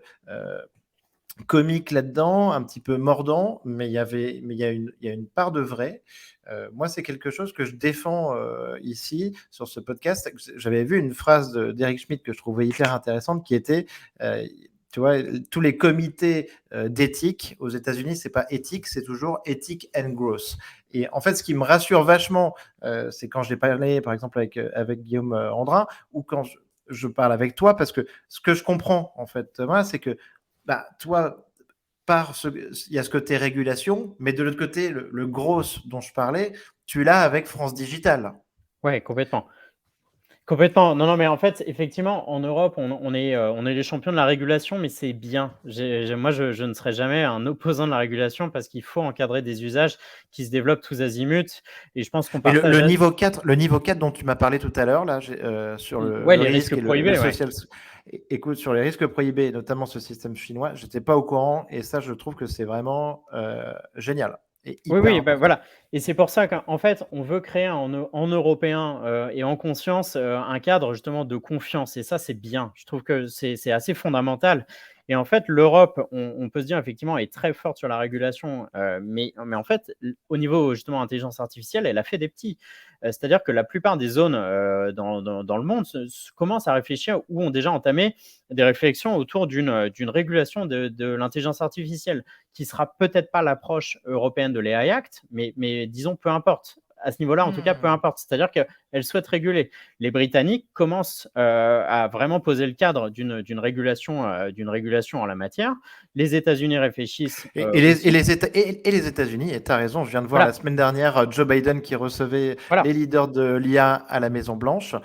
comique là-dedans, un petit peu mordant, mais il y a une part de vrai. Moi, c'est quelque chose que je défends ici sur ce podcast. J'avais vu une phrase d'Eric Schmidt que je trouvais hyper intéressante, qui était, euh, tu vois, tous les comités d'éthique aux États-Unis, c'est pas éthique, c'est toujours ethic and growth. Et en fait, ce qui me rassure vachement, c'est quand j'ai parlé, par exemple, avec Guillaume Andrin, ou quand je parle avec toi, parce que ce que je comprends, en fait, Thomas, c'est que toi, il y a ce côté régulation, mais de l'autre côté, le gros dont je parlais, tu l'as avec France Digital. Ouais, complètement. Complètement. Non, non, mais en fait, effectivement, en Europe, on est les champions de la régulation, mais c'est bien. Moi, je ne serai jamais un opposant de la régulation parce qu'il faut encadrer des usages qui se développent tous azimuts. Et je pense qu'on Mais le partage. niveau 4 dont tu m'as parlé tout à l'heure, là, sur le, Ouais, le les risques risque et le prohibés, ouais. social, écoute, sur les risques prohibés, notamment ce système chinois, je n'étais pas au courant, et ça, je trouve que c'est vraiment génial et Oui, hyper oui, bah, important. voilà. Et c'est pour ça qu'en fait, on veut créer en européen et en conscience un cadre justement de confiance. Et ça, c'est bien. Je trouve que c'est assez fondamental. Et en fait, l'Europe, on peut se dire effectivement, est très forte sur la régulation. Mais en fait, au niveau justement intelligence artificielle, elle a fait des petits. C'est-à-dire que la plupart des zones dans le monde commencent à réfléchir ou ont déjà entamé des réflexions autour d'une régulation de l'intelligence artificielle qui sera peut-être pas l'approche européenne de l'AI Act, mais disons peu importe. À ce niveau-là, en tout cas, peu Hmm. importe. C'est-à-dire qu'elle souhaite réguler. Les Britanniques commencent à vraiment poser le cadre d'une régulation en la matière. Les États-Unis réfléchissent Et, et les, et aussi. les Éta- et les États-Unis, et tu as raison, je viens de voir la Voilà, semaine dernière Joe Biden qui recevait les voilà. leaders de l'IA à la Maison-Blanche.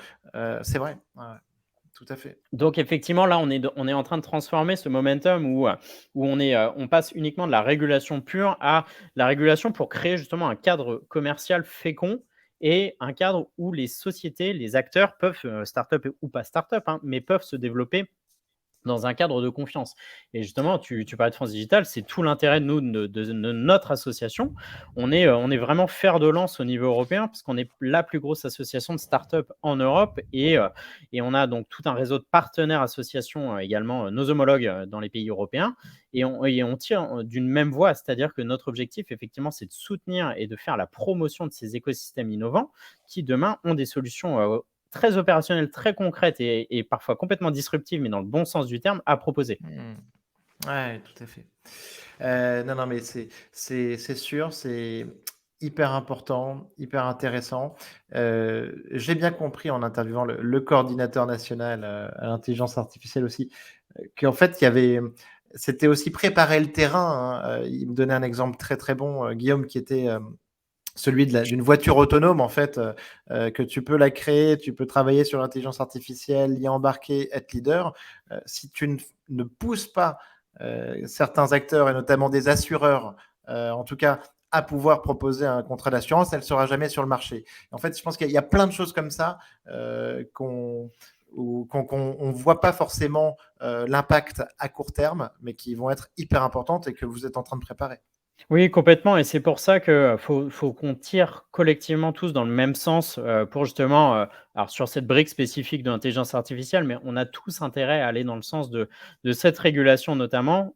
C'est vrai, ouais, tout à fait. Donc effectivement, là, on est en train de transformer ce momentum où on passe uniquement de la régulation pure à la régulation pour créer justement un cadre commercial fécond et un cadre où les sociétés, les acteurs peuvent, start-up ou pas start-up, hein, mais peuvent se développer dans un cadre de confiance. Et justement, tu parlais de France Digital, c'est tout l'intérêt de nous, de notre association. On est vraiment fer de lance au niveau européen, parce qu'on est la plus grosse association de start-up en Europe, et on a donc tout un réseau de partenaires associations, également nos homologues dans les pays européens, et on tire d'une même voie, c'est-à-dire que notre objectif, effectivement, c'est de soutenir et de faire la promotion de ces écosystèmes innovants qui, demain, ont des solutions très opérationnelles, très concrètes et parfois complètement disruptives, mais dans le bon sens du terme, à proposer. Ouais, tout à fait. Non, non, mais c'est sûr, c'est hyper important, hyper intéressant. J'ai bien compris en interviewant le coordinateur national à l'intelligence artificielle aussi, qu'en fait, c'était aussi préparer le terrain, hein. Il me donnait un exemple très très bon, Guillaume, qui était celui d'une voiture autonome, en fait, que tu peux la créer, tu peux travailler sur l'intelligence artificielle, y embarquer, être leader. Si tu ne pousses pas certains acteurs, et notamment des assureurs, en tout cas, à pouvoir proposer un contrat d'assurance, elle ne sera jamais sur le marché. En fait, je pense qu'il y a plein de choses comme ça qu'on ne voit pas forcément l'impact à court terme, mais qui vont être hyper importantes et que vous êtes en train de préparer. Oui, complètement, et c'est pour ça que faut qu'on tire collectivement tous dans le même sens, pour justement, alors sur cette brique spécifique de l'intelligence artificielle, mais on a tous intérêt à aller dans le sens de cette régulation notamment,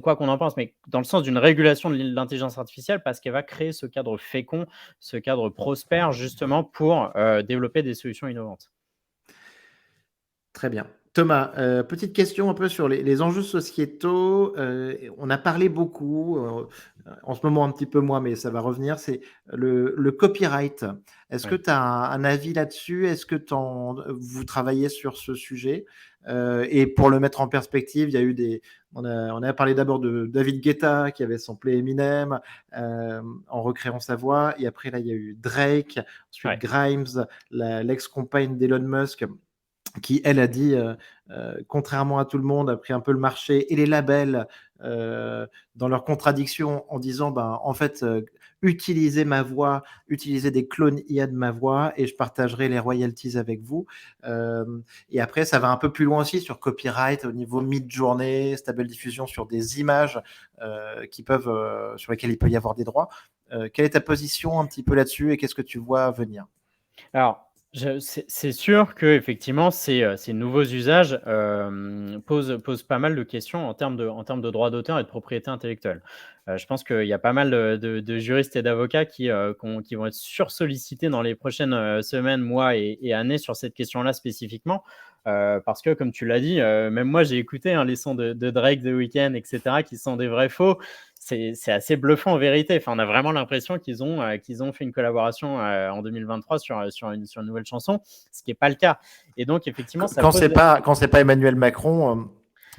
quoi qu'on en pense, mais dans le sens d'une régulation de l'intelligence artificielle, parce qu'elle va créer ce cadre fécond, ce cadre prospère justement pour, développer des solutions innovantes. Très bien. Thomas, petite question un peu sur les enjeux sociétaux. On a parlé beaucoup, en ce moment un petit peu moins, mais ça va revenir, c'est le copyright. Est-ce que Oui. tu as un avis là-dessus? Est-ce que vous travaillez sur ce sujet? Et pour le mettre en perspective, il y a eu on a parlé d'abord de David Guetta qui avait samplé Eminem en recréant sa voix. Et après, là, il y a eu Drake, ensuite Ouais. Grimes, l'ex-compagne d'Elon Musk, qui, elle, a dit, contrairement à tout le monde, a pris un peu le marché et les labels dans leur contradiction en disant, ben, en fait, utilisez ma voix, utilisez des clones IA de ma voix et je partagerai les royalties avec vous. Et après, ça va un peu plus loin aussi sur copyright au niveau mid-journée, stable diffusion sur des images sur lesquelles il peut y avoir des droits. Quelle est ta position un petit peu là-dessus et qu'est-ce que tu vois venir? Alors, c'est sûr qu'effectivement, ces nouveaux usages posent pas mal de questions en termes de droits d'auteur et de propriété intellectuelle. Je pense qu'il y a pas mal de juristes et d'avocats qui vont être sursollicités dans les prochaines semaines, mois et années sur cette question-là spécifiquement. Parce que, comme tu l'as dit, même moi, j'ai écouté les sons de Drake, The Weeknd, etc., qui sont des vrais faux. C'est assez bluffant en vérité. Enfin, on a vraiment l'impression qu'ils ont fait une collaboration en 2023 sur une nouvelle chanson, ce qui n'est pas le cas. Et donc, effectivement, ça Quand pose. c'est pas Emmanuel Macron,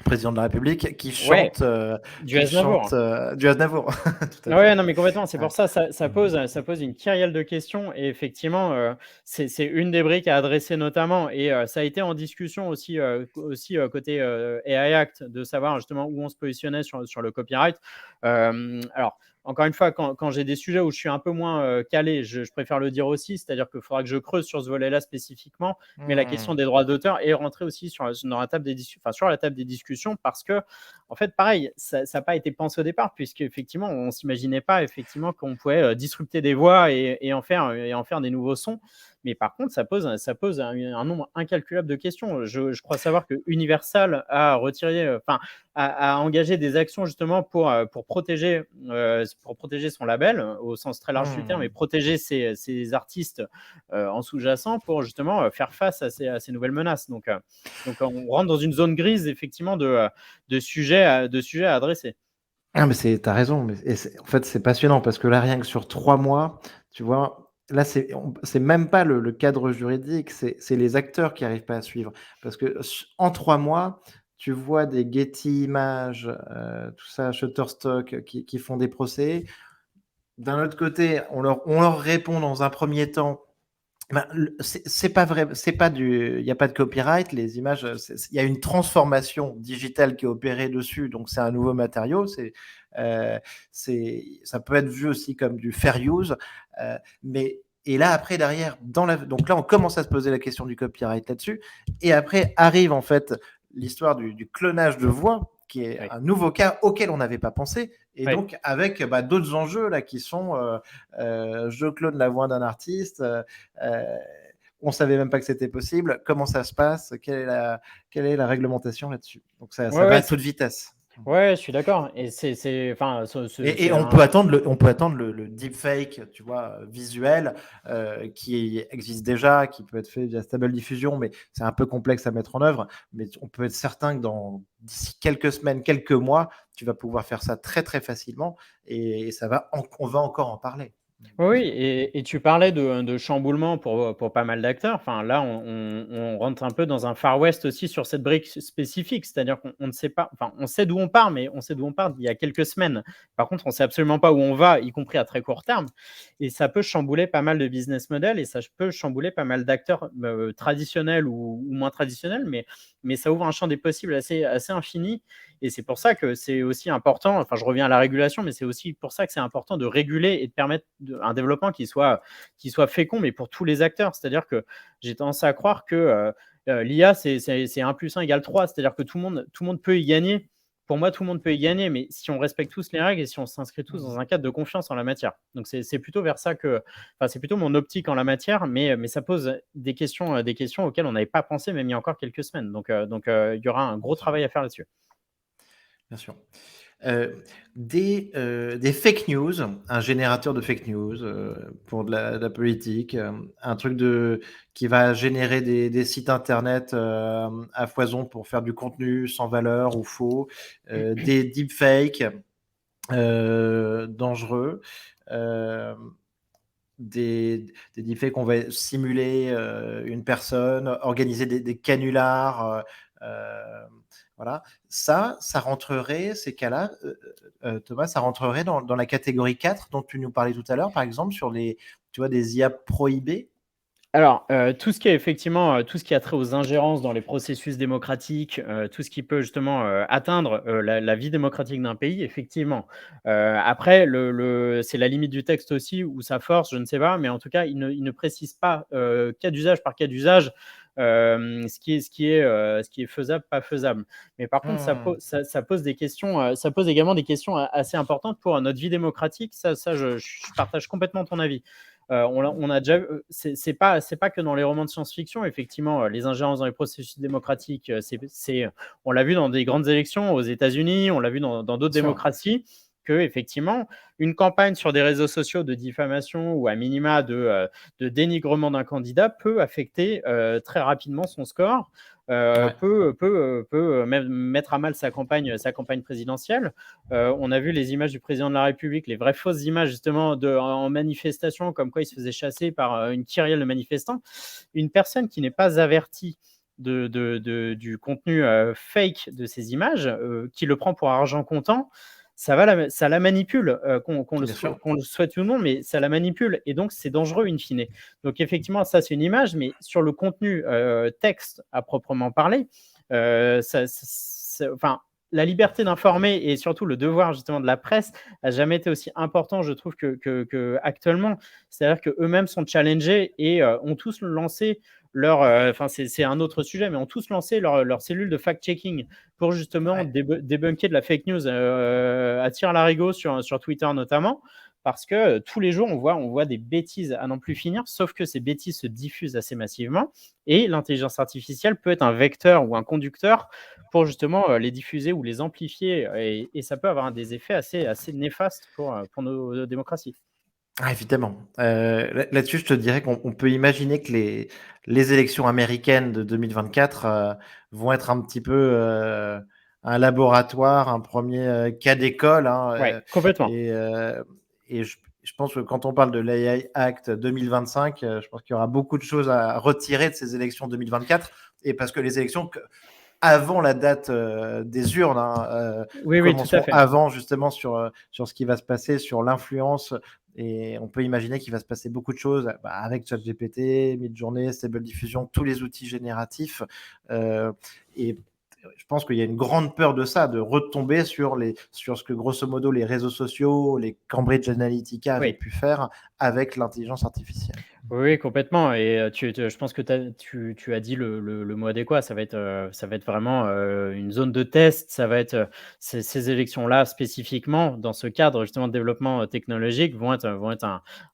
président de la République, Ouais, du Aznavour. du Aznavour. Tout à fait. Ouais, non, mais complètement. C'est Ouais. pour ça, ça pose une kyrielle de questions. Et effectivement, c'est une des briques à adresser notamment. Et ça a été en discussion aussi côté AI Act, de savoir justement où on se positionnait sur le copyright. Alors, encore une fois, quand j'ai des sujets où je suis un peu moins calé, je préfère le dire aussi. C'est-à-dire qu'il faudra que je creuse sur ce volet-là spécifiquement. Mais la question des droits d'auteur est rentrée aussi sur la table des discussions, parce que, en fait, pareil, ça n'a pas été pensé au départ, puisque effectivement, on ne s'imaginait pas effectivement qu'on pouvait disrupter des voix et en faire des nouveaux sons. Mais par contre, ça pose un nombre incalculable de questions. Je crois savoir que Universal a retiré, a engagé des actions justement pour protéger son label au sens très large du terme, et protéger ses artistes en sous-jacent, pour justement faire face à ces nouvelles menaces. Donc, on rentre dans une zone grise effectivement de sujets à adresser. Ah, mais t'as raison. En fait, c'est passionnant parce que là, rien que sur 3 mois, tu vois, là, c'est même pas le cadre juridique, c'est les acteurs qui n'arrivent pas à suivre. Parce que en 3 mois, tu vois des Getty Images, tout ça, Shutterstock, qui font des procès. D'un autre côté, on leur répond dans un premier temps. Ben, c'est pas vrai, il n'y a pas de copyright, les images, il y a une transformation digitale qui est opérée dessus, donc c'est un nouveau matériau, ça peut être vu aussi comme du fair use, et là après derrière, donc là on commence à se poser la question du copyright là-dessus, et après arrive en fait l'histoire du clonage de voix, qui est Oui. un nouveau cas auquel on n'avait pas pensé, et Oui. donc avec d'autres enjeux là qui sont je clone la voix d'un artiste, on savait même pas que c'était possible, comment ça se passe, quelle est la réglementation là-dessus. Donc Ouais, ça va ouais, à toute vitesse. ouais, je suis d'accord. Et enfin, Et c'est on peut attendre le deepfake, tu vois, visuel, qui existe déjà, qui peut être fait via Stable Diffusion, mais c'est un peu complexe à mettre en œuvre. Mais on peut être certain que d'ici quelques semaines, quelques mois, tu vas pouvoir faire ça très très facilement, et on va encore en parler. Oui, oui, et tu parlais de chamboulement pour pas mal d'acteurs. Enfin, là, on rentre un peu dans un Far West aussi sur cette brique spécifique. C'est-à-dire qu'on ne sait pas, enfin, on sait d'où on part, mais on sait d'où on part il y a quelques semaines. Par contre, on sait absolument pas où on va, y compris à très court terme. Et ça peut chambouler pas mal de business models et ça peut chambouler pas mal d'acteurs traditionnels ou moins traditionnels, mais ça ouvre un champ des possibles assez infini. Et c'est pour ça que c'est aussi important, enfin je reviens à la régulation, mais c'est aussi pour ça que c'est important de réguler et de permettre un développement qui soit fécond, mais pour tous les acteurs. C'est-à-dire que j'ai tendance à croire que l'IA, c'est 1 plus 1 égale 3, c'est-à-dire que tout le monde peut y gagner. Pour moi, tout le monde peut y gagner, mais si on respecte tous les règles et si on s'inscrit tous dans un cadre de confiance en la matière. Donc c'est plutôt vers ça que, enfin c'est plutôt mon optique en la matière, mais ça pose des questions auxquelles on n'avait pas pensé même il y a encore quelques semaines. Donc il y aura un gros travail à faire là-dessus. Bien sûr. Des fake news, un générateur de fake news pour de la politique, un truc qui va générer des sites internet à foison pour faire du contenu sans valeur ou faux, des deepfakes dangereux, euh, des deepfakes qu'on va simuler une personne, organiser des canulars. Euh, voilà, ça rentrerait, ces cas-là, Thomas, ça rentrerait dans la catégorie 4 dont tu nous parlais tout à l'heure, par exemple, sur tu vois, des IA prohibées. Alors, tout ce qui est effectivement, tout ce qui a trait aux ingérences dans les processus démocratiques, tout ce qui peut justement, atteindre, la vie démocratique d'un pays, effectivement. Après c'est la limite du texte aussi ou sa force, je ne sais pas, mais en tout cas, il ne précise pas, cas d'usage par cas d'usage, ce qui est faisable, pas faisable. Mais par contre, Hmm. ça pose des questions, ça pose également des questions assez importantes pour notre vie démocratique. Ça je partage complètement ton avis. On a déjà, c'est pas que dans les romans de science-fiction, effectivement, les ingérences dans les processus démocratiques, on l'a vu dans des grandes élections aux États-Unis, on l'a vu dans d'autres Bien sûr. démocraties, que effectivement, une campagne sur des réseaux sociaux de diffamation ou à minima de dénigrement d'un candidat peut affecter très rapidement son score, Ouais. peut même mettre à mal sa campagne présidentielle. On a vu les images du président de la République, les vraies fausses images justement en manifestation, comme quoi il se faisait chasser par une kyrielle de manifestants. Une personne qui n'est pas avertie du contenu fake de ces images, qui le prend pour argent comptant, ça la manipule, Bien sûr. qu'on le souhaite ou non, mais ça la manipule et donc c'est dangereux in fine. Donc effectivement, ça c'est une image, mais sur le contenu texte à proprement parler, enfin, la liberté d'informer et surtout le devoir justement de la presse a jamais été aussi important, je trouve, que actuellement. C'est-à-dire qu'eux-mêmes sont challengés et ont tous lancé enfin c'est un autre sujet, mais ont tous lancé leur cellule de fact-checking pour justement Ouais. débunker de la fake news à tir larigot sur Twitter notamment. Parce que tous les jours, on voit des bêtises à n'en plus finir, sauf que ces bêtises se diffusent assez massivement et l'intelligence artificielle peut être un vecteur ou un conducteur pour justement les diffuser ou les amplifier et ça peut avoir des effets assez néfastes pour nos démocraties. Ah, évidemment. Là-dessus, je te dirais qu'on peut imaginer que les élections américaines de 2024 vont être un petit peu un laboratoire, un premier cas d'école, hein, Ouais, complètement. et je pense que quand on parle de l'AI Act 2025, je pense qu'il y aura beaucoup de choses à retirer de ces élections 2024, et parce que les élections avant la date des urnes, hein, Oui, oui, tout à commenceront fait. avant justement sur ce qui va se passer, sur l'influence. Et on peut imaginer qu'il va se passer beaucoup de choses avec ChatGPT, Midjourney, Stable Diffusion, tous les outils génératifs. Euh, et je pense qu'il y a une grande peur de ça, de retomber sur ce que grosso modo les réseaux sociaux, les Cambridge Analytica avaient Oui. pu faire avec l'intelligence artificielle. Oui, complètement. Et je pense que tu as dit le mot adéquat. Ça va être vraiment une zone de test. Ça va être ces élections-là spécifiquement, dans ce cadre justement de développement technologique, vont être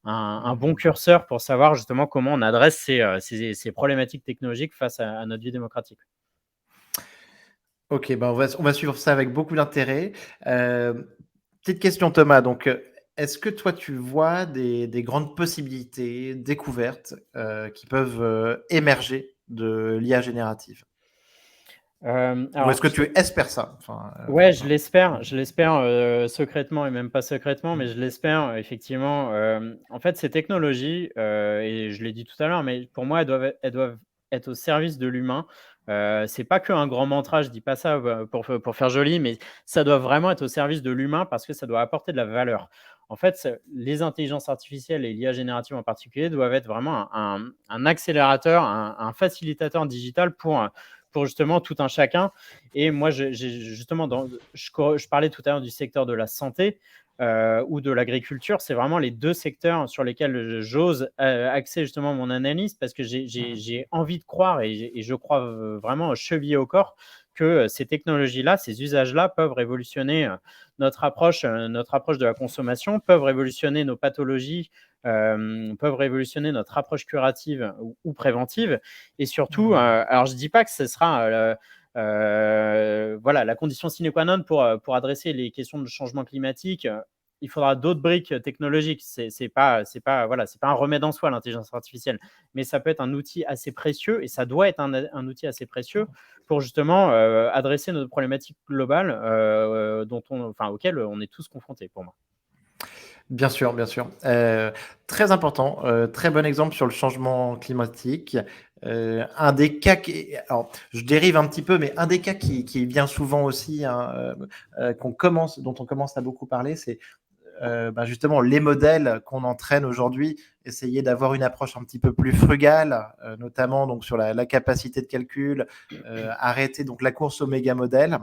un bon curseur pour savoir justement comment on adresse ces problématiques technologiques face à notre vie démocratique. Ok, ben on va suivre ça avec beaucoup d'intérêt. Petite question Thomas, donc est-ce que toi tu vois des grandes possibilités, découvertes qui peuvent émerger de l'IA générative? Ou est-ce Alors, que tu espères ça? Enfin, ouais, je l'espère, secrètement et même pas secrètement, mais je l'espère effectivement. En fait, ces technologies, et je l'ai dit tout à l'heure, mais pour moi, elles doivent être au service de l'humain. C'est pas qu'un grand mantra, je dis pas ça, pour faire joli, mais ça doit vraiment être au service de l'humain parce que ça doit apporter de la valeur. En fait, les intelligences artificielles et l'IA générative en particulier doivent être vraiment un accélérateur, un facilitateur digital pour justement tout un chacun. Et moi, justement, je parlais tout à l'heure du secteur de la santé ou de l'agriculture. C'est vraiment les deux secteurs sur lesquels j'ose axer justement mon analyse parce que j'ai envie de croire et je crois vraiment chevillé au corps que ces technologies-là, ces usages-là peuvent révolutionner notre approche de la consommation, peuvent révolutionner nos pathologies, peuvent révolutionner notre approche curative ou préventive. Et surtout, alors je ne dis pas que ce sera voilà, la condition sine qua non pour adresser les questions de changement climatique. Il faudra d'autres briques technologiques. C'est pas voilà, c'est pas un remède en soi l'intelligence artificielle, mais ça peut être un outil assez précieux et ça doit être un outil assez précieux pour justement adresser nos problématiques globales auxquelles on est tous confrontés pour moi. Bien sûr, bien sûr. Très important, très bon exemple sur le changement climatique. Un des cas qui, alors je dérive un petit peu, mais un des cas qui vient souvent aussi, hein, dont on commence à beaucoup parler, c'est justement les modèles qu'on entraîne aujourd'hui, essayer d'avoir une approche un petit peu plus frugale, notamment donc sur la capacité de calcul, arrêter donc la course au méga modèle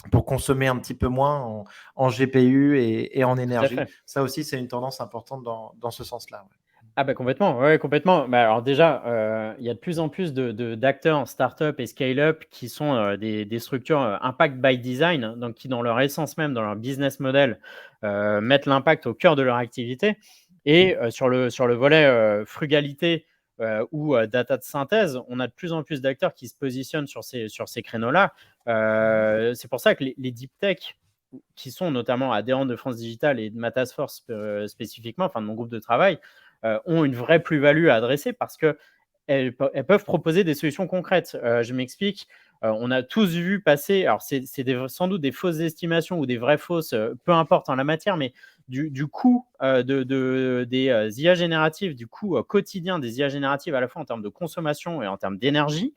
pour consommer un petit peu moins en GPU et en Tout à énergie. fait. Ça aussi, c'est une tendance importante dans ce sens-là. Ouais. Ah bah complètement, ouais, complètement. Bah, alors déjà, il y a de plus en plus d'acteurs start-up et scale-up qui sont, des structures, impact by design, donc qui dans leur essence même, dans leur business model, mettent l'impact au cœur de leur activité et sur le volet, frugalité, ou data de synthèse, on a de plus en plus d'acteurs qui se positionnent sur ces créneaux-là. C'est pour ça que les deep tech qui sont notamment adhérents de France Digital et de ma task force, spécifiquement, enfin de mon groupe de travail, ont une vraie plus-value à adresser parce qu'elles peuvent proposer des solutions concrètes. Je m'explique. On a tous vu passer, alors c'est sans doute des fausses estimations ou des vraies fausses, peu importe en la matière, mais du coût des IA génératives, du coût quotidien des IA génératives, à la fois en termes de consommation et en termes d'énergie.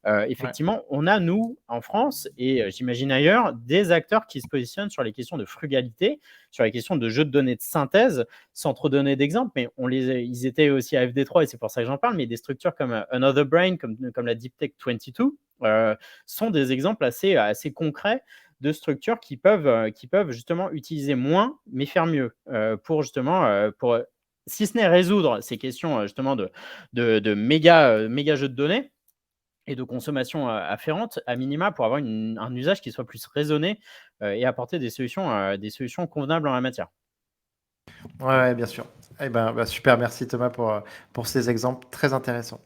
Ouais. Effectivement, on a, nous, en France, et j'imagine ailleurs, des acteurs qui se positionnent sur les questions de frugalité, sur les questions de jeux de données de synthèse, sans trop donner d'exemples, mais ils étaient aussi à FD3 et c'est pour ça que j'en parle, mais des structures comme Another Brain, comme la Deep Tech 22, sont des exemples assez concrets de structures qui peuvent justement utiliser moins, mais faire mieux, pour justement, si ce n'est résoudre ces questions justement de méga jeux de données, et de consommation afférente, à minima, pour avoir un usage qui soit plus raisonné et apporter des solutions convenables en la matière. Ouais, ouais, bien sûr. Eh ben, super, merci Thomas pour ces exemples très intéressants.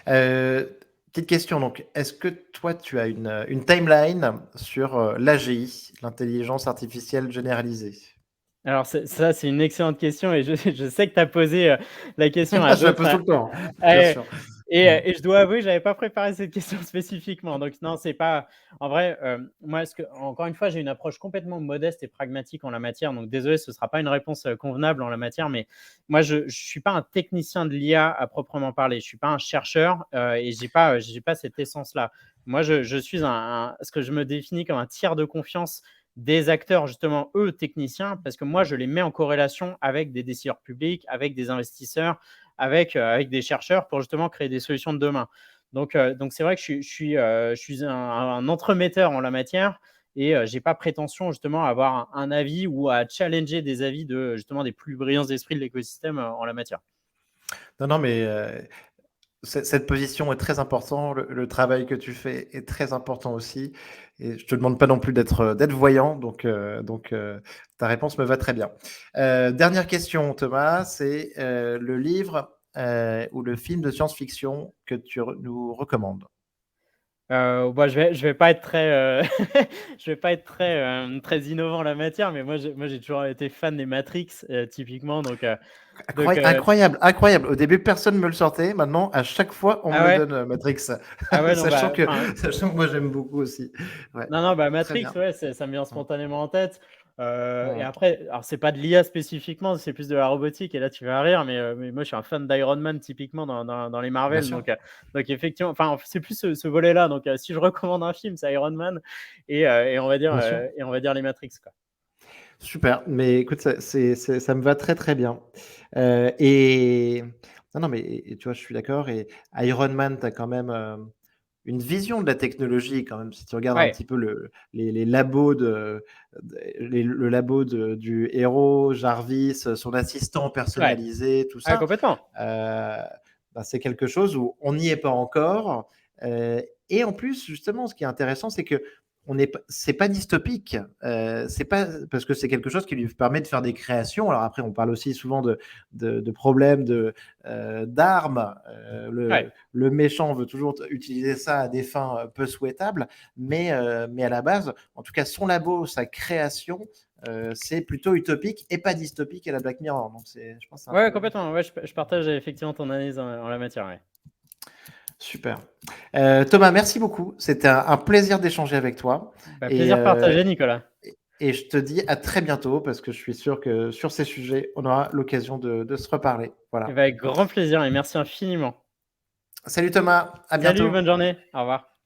Euh, Petite question, donc, est-ce que toi, tu as une timeline sur l'AGI, l'intelligence artificielle généralisée? Alors ça, c'est une excellente question et je sais que tu as posé la question à Je la d'autres. pose tout le temps, bien Ouais, sûr. et je dois avouer, j'avais pas préparé cette question spécifiquement. Donc non, c'est pas en vrai, moi, encore une fois, j'ai une approche complètement modeste et pragmatique en la matière. Donc désolé, ce sera pas une réponse convenable en la matière, mais moi, je suis pas un technicien de l'IA à proprement parler. Je suis pas un chercheur et j'ai pas cette essence-là. Moi, je suis ce que je me définis comme un tiers de confiance des acteurs, justement, eux, techniciens, parce que moi, je les mets en corrélation avec des décideurs publics, avec des investisseurs, avec des chercheurs pour justement créer des solutions de demain. Donc c'est vrai que je suis un entremetteur en la matière et j'ai pas prétention justement à avoir un avis ou à challenger des avis de justement des plus brillants esprits de l'écosystème en la matière. Non, non, mais cette position est très importante. Le travail que tu fais est très important aussi. Et je te demande pas non plus d'être voyant, donc ta réponse me va très bien. Dernière question, Thomas, c'est le livre ou le film de science-fiction que nous recommandes. Bah, je vais pas être très, je vais pas être très, très innovant en la matière, mais moi j'ai toujours été fan des Matrix, typiquement, donc Incroyable, incroyable. Au début, personne ne me le sortait. Maintenant, à chaque fois, on me ah le ouais? donne, Matrix. Ah ouais, non, Sachant bah, que, enfin, sachant que moi, j'aime beaucoup aussi. Ouais, non, non, bah, très Matrix, bien. ouais, ça me vient Mm, spontanément en tête. Et mm. après, alors c'est pas de l'IA spécifiquement, c'est plus de la robotique et là tu vas rire, mais moi je suis un fan d'Iron Man typiquement dans les Bien Marvel, sûr. donc effectivement, enfin c'est plus ce volet-là. Donc si je recommande un film, c'est Iron Man Bien sûr. et on va dire les Matrix, quoi. Super, mais écoute, ça me va très, très bien. Et non, non, mais et tu vois, je suis d'accord et Iron Man, tu as quand même, une vision de la technologie quand même. Si tu regardes un Ouais, petit peu les labos le labo du héros, Jarvis, son assistant ouais, personnalisé, tout ouais, ça, complètement. heu, bah, c'est quelque chose où on n'y est pas encore, et en plus, justement, ce qui est intéressant, c'est que on n'est pas c'est pas dystopique, c'est pas parce que c'est quelque chose qui lui permet de faire des créations. Alors après, on parle aussi souvent de problèmes d'armes, Ouais. le méchant veut toujours utiliser ça à des fins peu souhaitables, mais à la base, en tout cas, son labo, sa création, c'est plutôt utopique et pas dystopique à la Black Mirror. Donc, je pense que c'est un Ouais, peu complètement. Ouais, je partage effectivement ton analyse en la matière, ouais. super. Thomas, merci beaucoup. C'était un plaisir d'échanger avec toi. Bah, Et, plaisir partagé, Nicolas. et je te dis à très bientôt parce que je suis sûr que sur ces sujets, on aura l'occasion de se reparler. Et Voilà. bah, avec grand plaisir et merci infiniment. Salut Thomas, à Salut, bientôt. bonne journée. Au revoir.